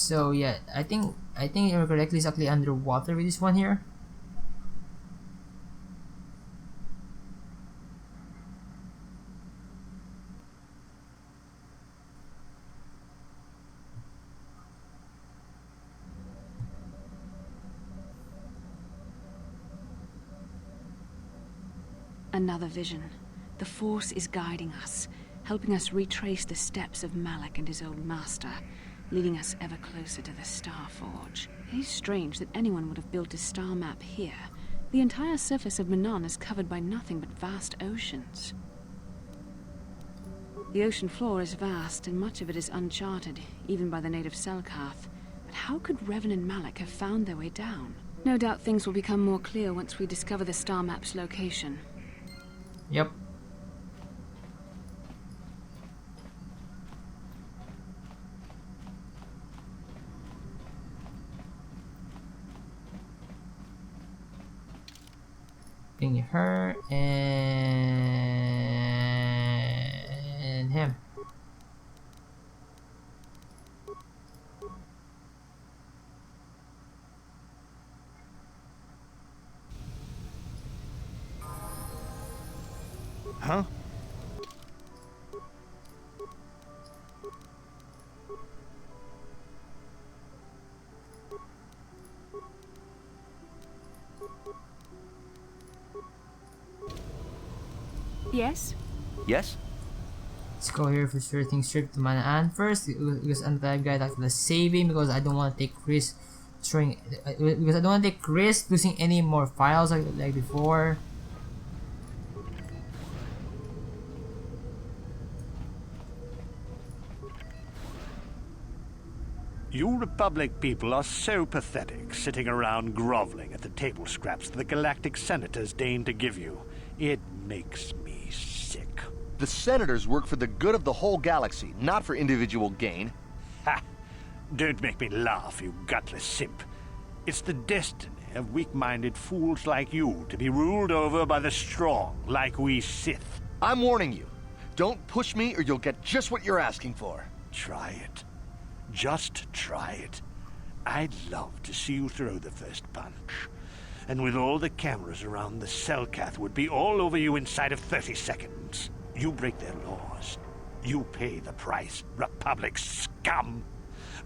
So yeah, I think you're correctly exactly underwater with this one here. Another vision. The Force is guiding us, helping us retrace the steps of Malak and his old master, leading us ever closer to the Star Forge. It is strange that anyone would have built a star map here. The entire surface of Manaan is covered by nothing but vast oceans. The ocean floor is vast, and much of it is uncharted, even by the native Selkath. But how could Revan and Malak have found their way down? No doubt things will become more clear once we discover the star map's location. Yep. Ping her and him. Huh? Yes? Yes? Let's go here for sure things straight to Manaan first because I'm the type guy that will save him because I don't want to take risk destroying because I don't want to take risk losing any more files like before. You Republic people are so pathetic, sitting around groveling at the table scraps the Galactic Senators deign to give you. It makes me sick. The Senators work for the good of the whole galaxy, not for individual gain. Ha! Don't make me laugh, you gutless simp. It's the destiny of weak-minded fools like you to be ruled over by the strong, like we Sith. I'm warning you. Don't push me or you'll get just what you're asking for. Try it. Just try it. I'd love to see you throw the first punch. And with all the cameras around, the Selkath would be all over you inside of 30 seconds. You break their laws. You pay the price, Republic scum.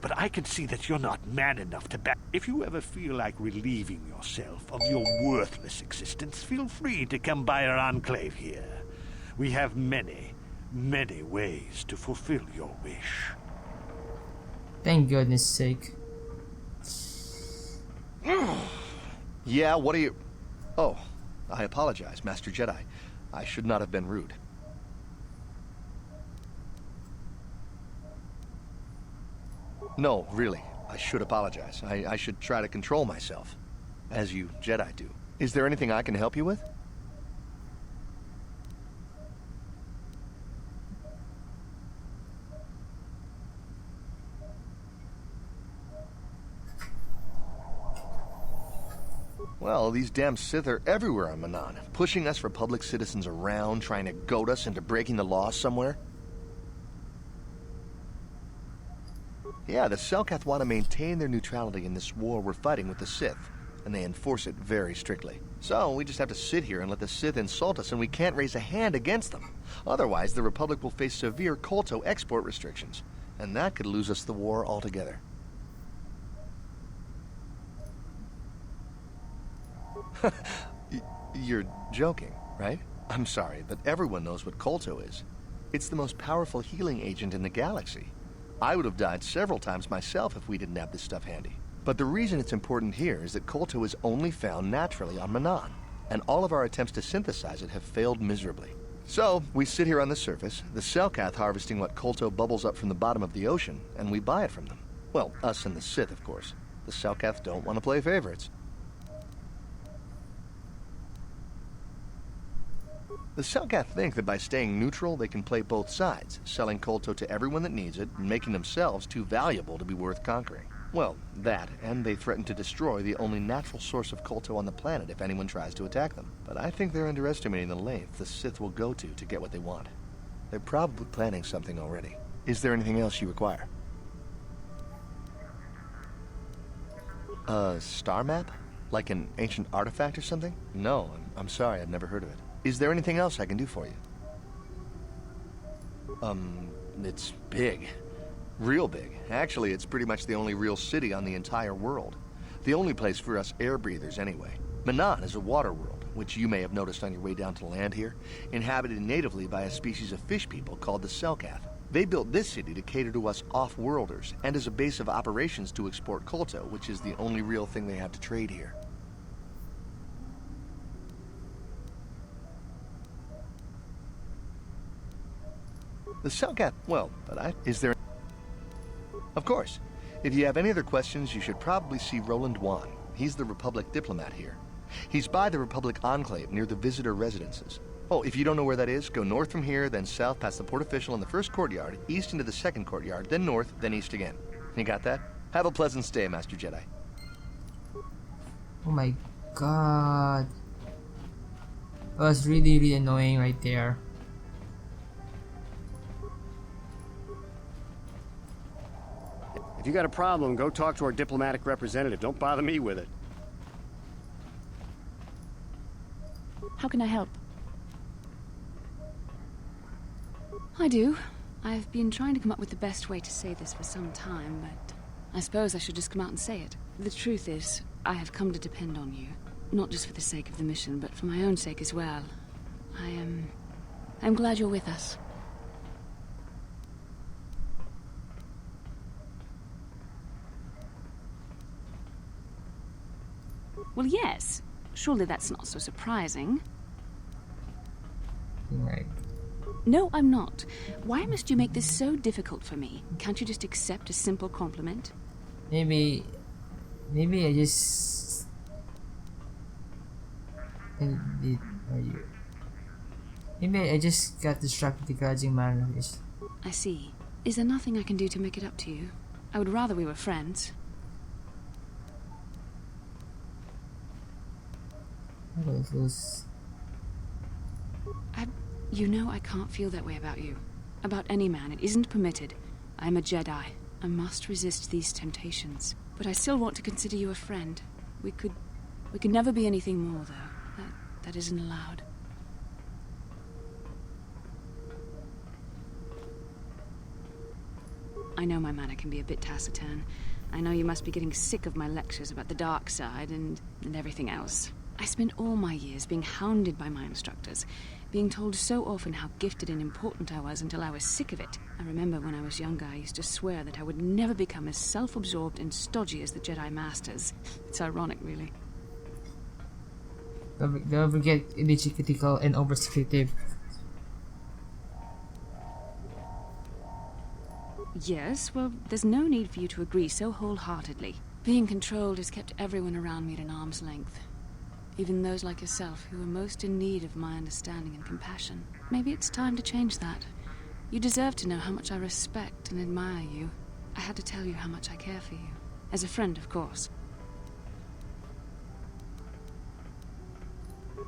But I can see that you're not man enough to back. If you ever feel like relieving yourself of your worthless existence, feel free to come by our enclave here. We have many, many ways to fulfill your wish. Thank goodness sake. Yeah, what are you... Oh, I apologize, Master Jedi. I should not have been rude. No, really, I should apologize. I should try to control myself, as you Jedi do. Is there anything I can help you with? Well, these damn Sith are everywhere on Manaan, pushing us Republic citizens around, trying to goad us into breaking the law somewhere. Yeah, the Selkath want to maintain their neutrality in this war we're fighting with the Sith, and they enforce it very strictly. So, we just have to sit here and let the Sith insult us, and we can't raise a hand against them. Otherwise, the Republic will face severe Kolto export restrictions, and that could lose us the war altogether. You're joking, right? I'm sorry, but everyone knows what Kolto is. It's the most powerful healing agent in the galaxy. I would have died several times myself if we didn't have this stuff handy. But the reason it's important here is that Kolto is only found naturally on Manaan, and all of our attempts to synthesize it have failed miserably. So, we sit here on the surface, the Selkath harvesting what Kolto bubbles up from the bottom of the ocean, and we buy it from them. Well, us and the Sith, of course. The Selkath don't want to play favorites. The Selkath think that by staying neutral, they can play both sides, selling Kolto to everyone that needs it, and making themselves too valuable to be worth conquering. Well, that, and they threaten to destroy the only natural source of Kolto on the planet if anyone tries to attack them. But I think they're underestimating the length the Sith will go to get what they want. They're probably planning something already. Is there anything else you require? A star map? Like an ancient artifact or something? No, I'm sorry, I've never heard of it. Is there anything else I can do for you? It's big. Real big. Actually, it's pretty much the only real city on the entire world. The only place for us air breathers, anyway. Manaan is a water world, which you may have noticed on your way down to land here, inhabited natively by a species of fish people called the Selkath. They built this city to cater to us off-worlders, and as a base of operations to export Kolto, which is the only real thing they have to trade here. The Selkath, well, but is there... Of course. If you have any other questions, you should probably see Roland Wan. He's the Republic diplomat here. He's by the Republic Enclave near the visitor residences. Oh, if you don't know where that is, go north from here, then south past the port official in the first courtyard, east into the second courtyard, then north, then east again. You got that? Have a pleasant stay, Master Jedi. Oh my god. That was really, really annoying right there. If you got a problem, go talk to our diplomatic representative. Don't bother me with it. How can I help? I do. I've been trying to come up with the best way to say this for some time, but I suppose I should just come out and say it. The truth is, I have come to depend on you. Not just for the sake of the mission, but for my own sake as well. I'm glad you're with us. Well, yes. Surely that's not so surprising. Right. No, I'm not. Why must you make this so difficult for me? Can't you just accept a simple compliment? Maybe I just... Maybe I just got distracted with the grudging manner. I see. Is there nothing I can do to make it up to you? I would rather we were friends. You know I can't feel that way about you. About any man. It isn't permitted. I'm a Jedi. I must resist these temptations. But I still want to consider you a friend. We could never be anything more, though. That isn't allowed. I know my manner can be a bit taciturn. I know you must be getting sick of my lectures about the dark side and everything else. I spent all my years being hounded by my instructors, being told so often how gifted and important I was until I was sick of it. I remember when I was younger, I used to swear that I would never become as self-absorbed and stodgy as the Jedi Masters. It's ironic, really. Don't forget critical and oversecretive. Yes, well, there's no need for you to agree so wholeheartedly. Being controlled has kept everyone around me at an arm's length. Even those like yourself who are most in need of my understanding and compassion. Maybe it's time to change that. You deserve to know how much I respect and admire you. I had to tell you how much I care for you. As a friend, of course.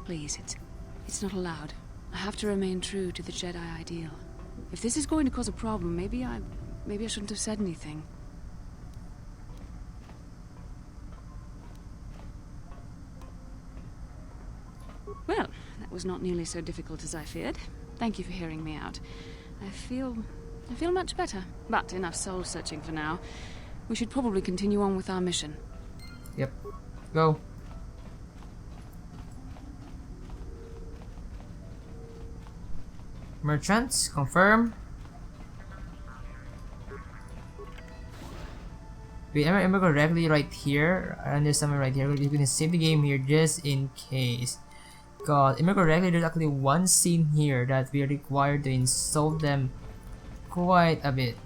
Please, it's not allowed. I have to remain true to the Jedi ideal. If this is going to cause a problem, maybe I shouldn't have said anything. Well, that was not nearly so difficult as I feared. Thank you for hearing me out. I feel much better. But enough soul-searching for now. We should probably continue on with our mission. Yep. Go. Merchants, confirm. Wait, am I correctly right here? And there's something right here. We're gonna save the game here just in case. God, am I correctly? There's actually one scene here that we are required to insult them quite a bit.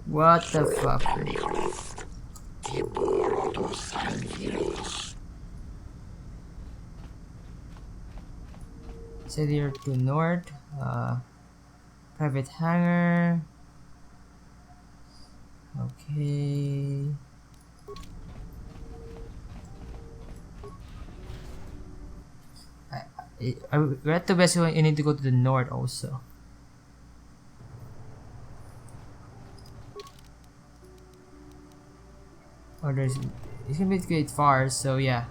What the fuck? Said here to north. Private hangar. Okay. We're at the west, so you need to go to the north also. Oh, it's gonna be quite far, so yeah.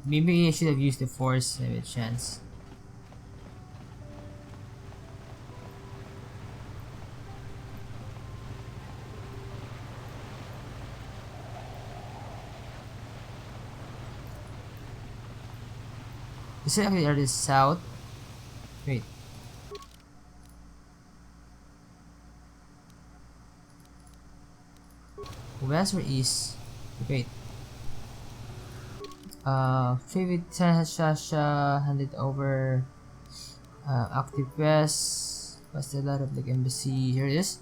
Maybe I should have used the force with a chance. Is it actually are this south? Wait. West or east? Wait. Favorite Shasha handed over active west. What's the lot of the embassy? Here it is.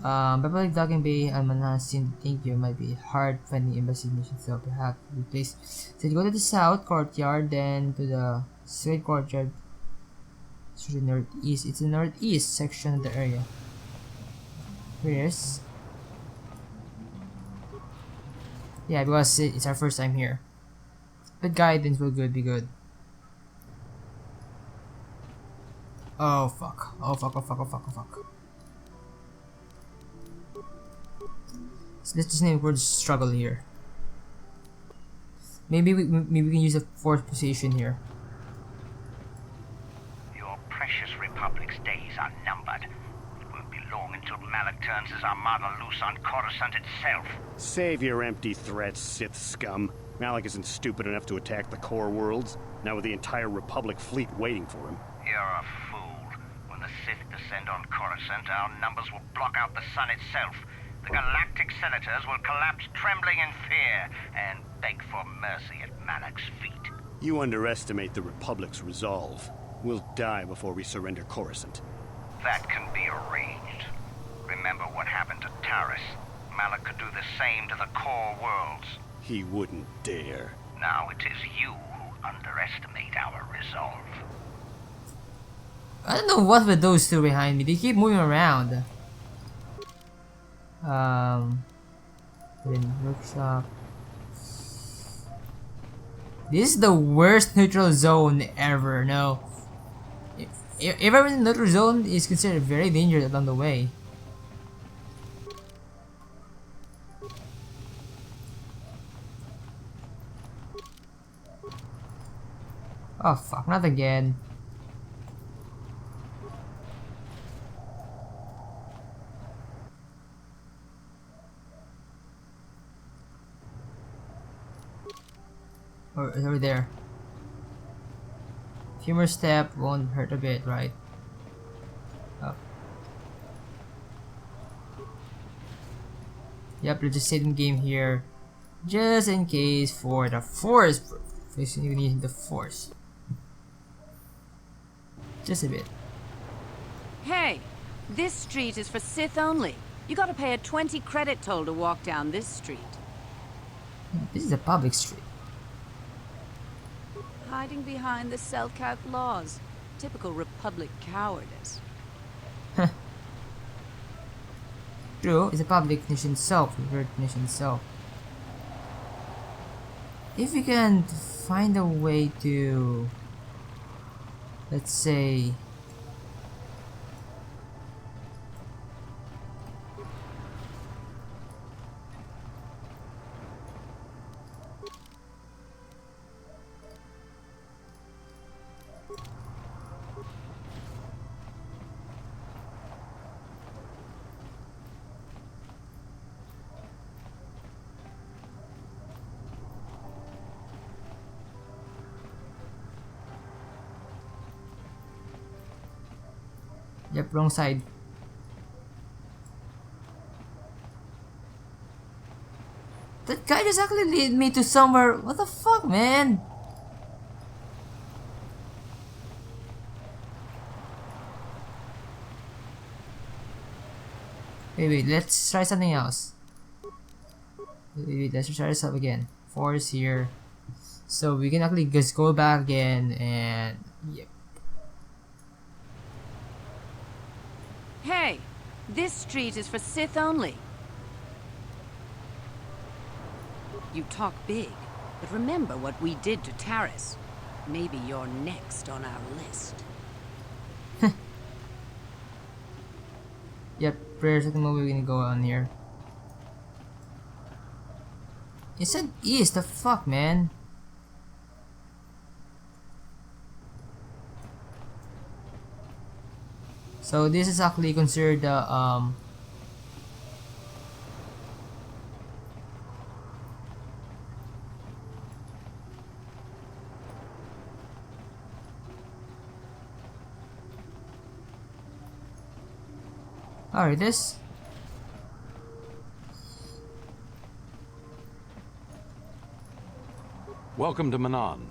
Public docking bay and Manaan seem to think you might be hard finding embassy missions, so perhaps replace. So you go to the south courtyard, then to the straight courtyard to the northeast. It's the northeast section of the area. Here it is. Yeah, because it's our first time here. But guidance will be good. Oh fuck. Oh fuck, oh fuck, oh fuck, oh fuck. So let's just name word struggle here. Maybe we can use a fourth position here. Your precious Republic's days are numbered. It won't be long until Malak turns his armada loose on Coruscant itself. Save your empty threats, Sith scum. Malak isn't stupid enough to attack the core worlds, now with the entire Republic fleet waiting for him. You're a fool. When the Sith descend on Coruscant, our numbers will block out the sun itself. The Galactic Senators will collapse trembling in fear and beg for mercy at Malak's feet. You underestimate the Republic's resolve. We'll die before we surrender Coruscant. That can be arranged. Remember what happened to Taris. Malak could do the same to the core worlds. He wouldn't dare. Now it is you who underestimate our resolve. I don't know what with those two behind me. They keep moving around. In workshop. This is the worst neutral zone ever. No. If ever in the neutral zone is considered very dangerous along the way. Oh fuck, not again. Over there. A few more steps won't hurt a bit, right? Up. Yep, let's just sit in game here. Just in case for the force. You need the force. Just a bit. Hey, this street is for Sith only. You gotta pay a 20 credit toll to walk down this street. This is a public street. Hiding behind the Selkath laws. Typical Republic cowardice. True, it's a public nation self, revert nation self. If we can find a way to, let's say, Yep, wrong side. That guy just actually lead me to somewhere. What the fuck, man? Wait, let's try something else. Wait, let's try this up again. Force here. So we can actually just go back again and... Yep. Hey, this street is for Sith only. You talk big, but remember what we did to Taris. Maybe you're next on our list. Yep, prayers at the moment we're gonna go on here. It said east, the fuck, man? So this is actually considered the alright, this. Welcome to Manaan.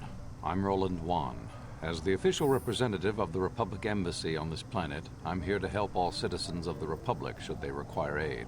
I'm Roland Wan. As the official representative of the Republic Embassy on this planet, I'm here to help all citizens of the Republic should they require aid.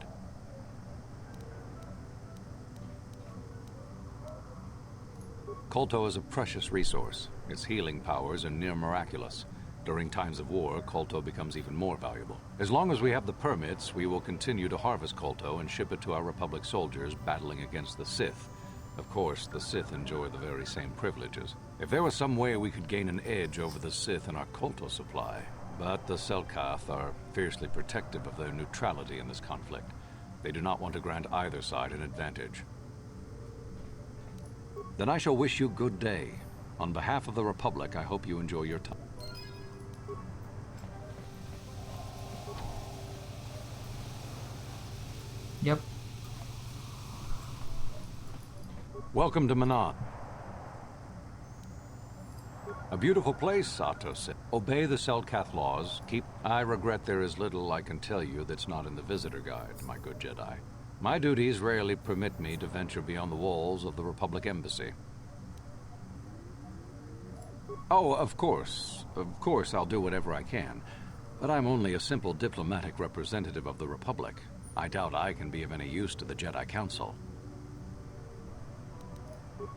Kolto is a precious resource. Its healing powers are near miraculous. During times of war, Kolto becomes even more valuable. As long as we have the permits, we will continue to harvest Kolto and ship it to our Republic soldiers battling against the Sith. Of course, the Sith enjoy the very same privileges. If there was some way we could gain an edge over the Sith in our Kolto supply, but the Selkath are fiercely protective of their neutrality in this conflict. They do not want to grant either side an advantage. Then I shall wish you good day. On behalf of the Republic, I hope you enjoy your time. Yep. Welcome to Manaan. A beautiful place, Sato said. Obey the Selkath laws. I regret there is little I can tell you that's not in the visitor guide, my good Jedi. My duties rarely permit me to venture beyond the walls of the Republic Embassy. Oh, of course I'll do whatever I can. But I'm only a simple diplomatic representative of the Republic. I doubt I can be of any use to the Jedi Council.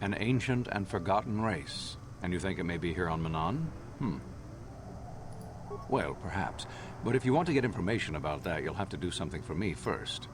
An ancient and forgotten race. And you think it may be here on Manaan? Well, perhaps. But if you want to get information about that, you'll have to do something for me first.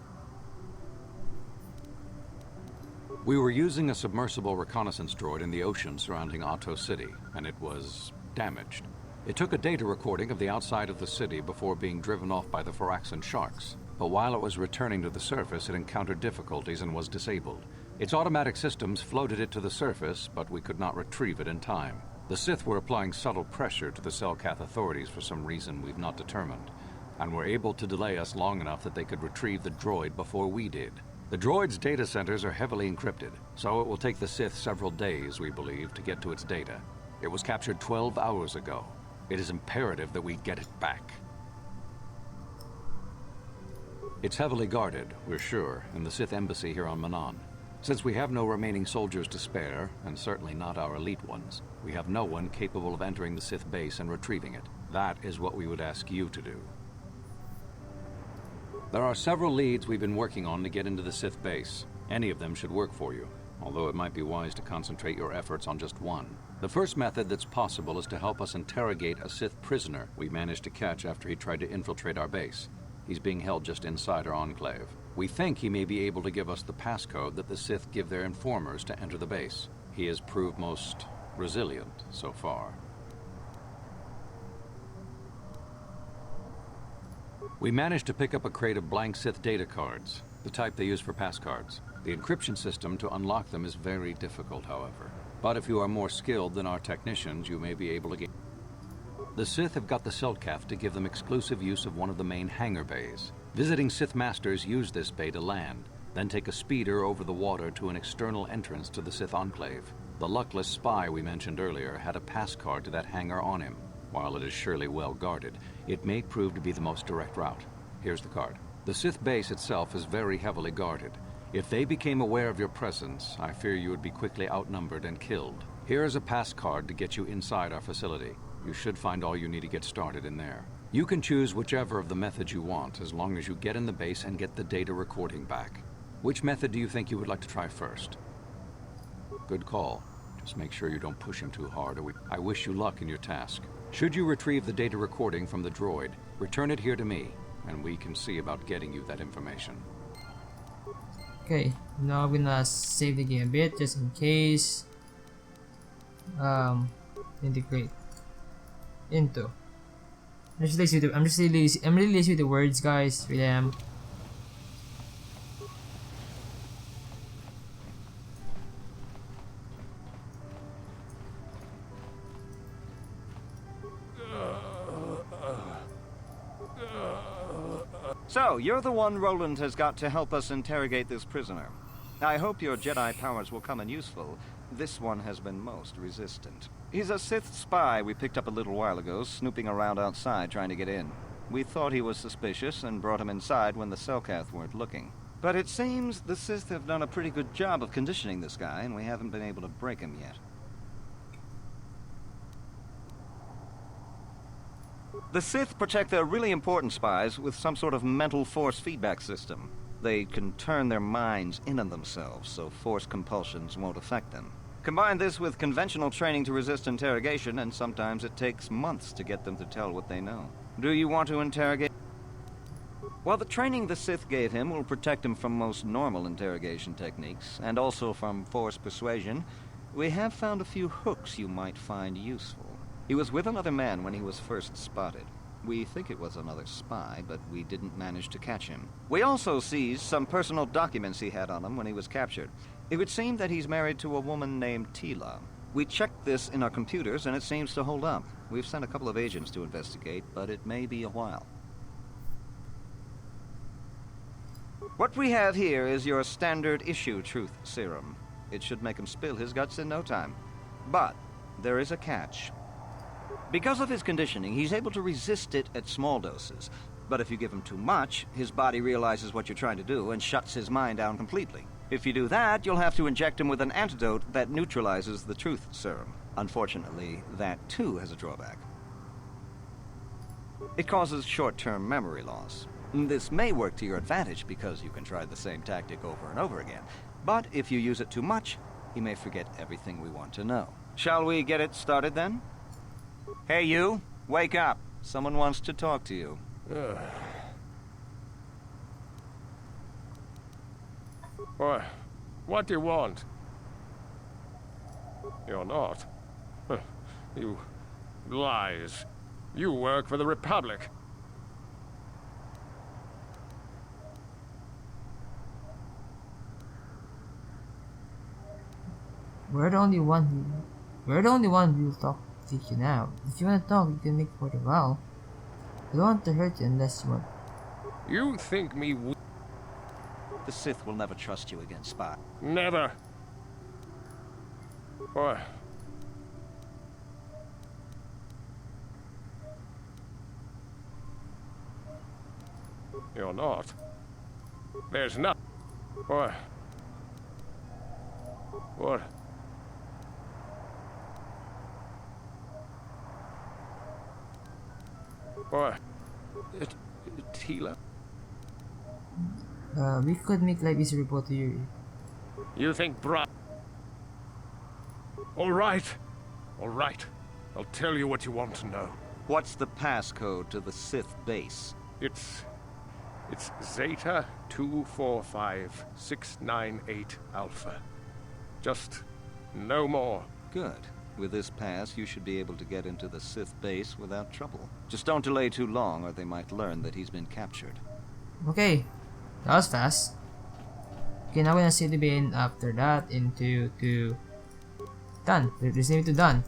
We were using a submersible reconnaissance droid in the ocean surrounding Ahto City, and it was damaged. It took a data recording of the outside of the city before being driven off by the Faraxan sharks. But while it was returning to the surface, it encountered difficulties and was disabled. Its automatic systems floated it to the surface, but we could not retrieve it in time. The Sith were applying subtle pressure to the Selkath authorities for some reason we've not determined, and were able to delay us long enough that they could retrieve the droid before we did. The droid's data centers are heavily encrypted, so it will take the Sith several days, we believe, to get to its data. It was captured 12 hours ago. It is imperative that we get it back. It's heavily guarded, we're sure, in the Sith embassy here on Manaan. Since we have no remaining soldiers to spare, and certainly not our elite ones, we have no one capable of entering the Sith base and retrieving it. That is what we would ask you to do. There are several leads we've been working on to get into the Sith base. Any of them should work for you, although it might be wise to concentrate your efforts on just one. The first method that's possible is to help us interrogate a Sith prisoner we managed to catch after he tried to infiltrate our base. He's being held just inside our enclave. We think he may be able to give us the passcode that the Sith give their informers to enter the base. He has proved most resilient so far. We managed to pick up a crate of blank Sith data cards, the type they use for passcards. The encryption system to unlock them is very difficult, however. But if you are more skilled than our technicians, you may be able to get... The Sith have got the Selkath to give them exclusive use of one of the main hangar bays. Visiting Sith Masters use this bay to land, then take a speeder over the water to an external entrance to the Sith Enclave. The luckless spy we mentioned earlier had a passcard to that hangar on him. While it is surely well guarded, it may prove to be the most direct route. Here's the card. The Sith base itself is very heavily guarded. If they became aware of your presence, I fear you would be quickly outnumbered and killed. Here is a pass card to get you inside our facility. You should find all you need to get started in there. You can choose whichever of the methods you want, as long as you get in the base and get the data recording back. Which method do you think you would like to try first? Good call. Just make sure you don't push him too hard, or I wish you luck in your task. Should you retrieve the data recording from the droid, return it here to me, and we can see about getting you that information. Okay, now I'm gonna save the game a bit just in case. Integrate into. I'm really lazy with the words, guys. Really am. So, you're the one Roland has got to help us interrogate this prisoner. I hope your Jedi powers will come in useful. This one has been most resistant. He's a Sith spy we picked up a little while ago, snooping around outside trying to get in. We thought he was suspicious and brought him inside when the Selkath weren't looking. But it seems the Sith have done a pretty good job of conditioning this guy, and we haven't been able to break him yet. The Sith protect their really important spies with some sort of mental force feedback system. They can turn their minds in on themselves, so force compulsions won't affect them. Combine this with conventional training to resist interrogation, and sometimes it takes months to get them to tell what they know. Do you want to interrogate? Well, the training the Sith gave him will protect him from most normal interrogation techniques, and also from force persuasion. We have found a few hooks you might find useful. He was with another man when he was first spotted. We think it was another spy, but we didn't manage to catch him. We also seized some personal documents he had on him when he was captured. It would seem that he's married to a woman named Tila. We checked this in our computers, and it seems to hold up. We've sent a couple of agents to investigate, but it may be a while. What we have here is your standard issue truth serum. It should make him spill his guts in no time. But there is a catch. Because of his conditioning, he's able to resist it at small doses. But if you give him too much, his body realizes what you're trying to do and shuts his mind down completely. If you do that, you'll have to inject him with an antidote that neutralizes the truth serum. Unfortunately, that too has a drawback. It causes short-term memory loss. This may work to your advantage because you can try the same tactic over and over again. But if you use it too much, he may forget everything we want to know. Shall we get it started then? Hey you, wake up. Someone wants to talk to you. What do you want? You're not. You lies. You work for the Republic. We're the only one who will talk to you now. If you want to talk, you can make it for a while. I don't want to hurt you unless you want. You think me The Sith will never trust you again, Spot. Never. Boy. You're not. There's not. Boy. What? Boy. Tila? We could make life easier report to you. You think All right. All right. I'll tell you what you want to know. What's the passcode to the Sith base? It's Zeta 245698 Alpha. Just no more. Good. With this pass, you should be able to get into the Sith base without trouble. Just don't delay too long, or they might learn that he's been captured. Okay, that was fast. Okay, now we're gonna save the bin after that into done. Let's name it to done.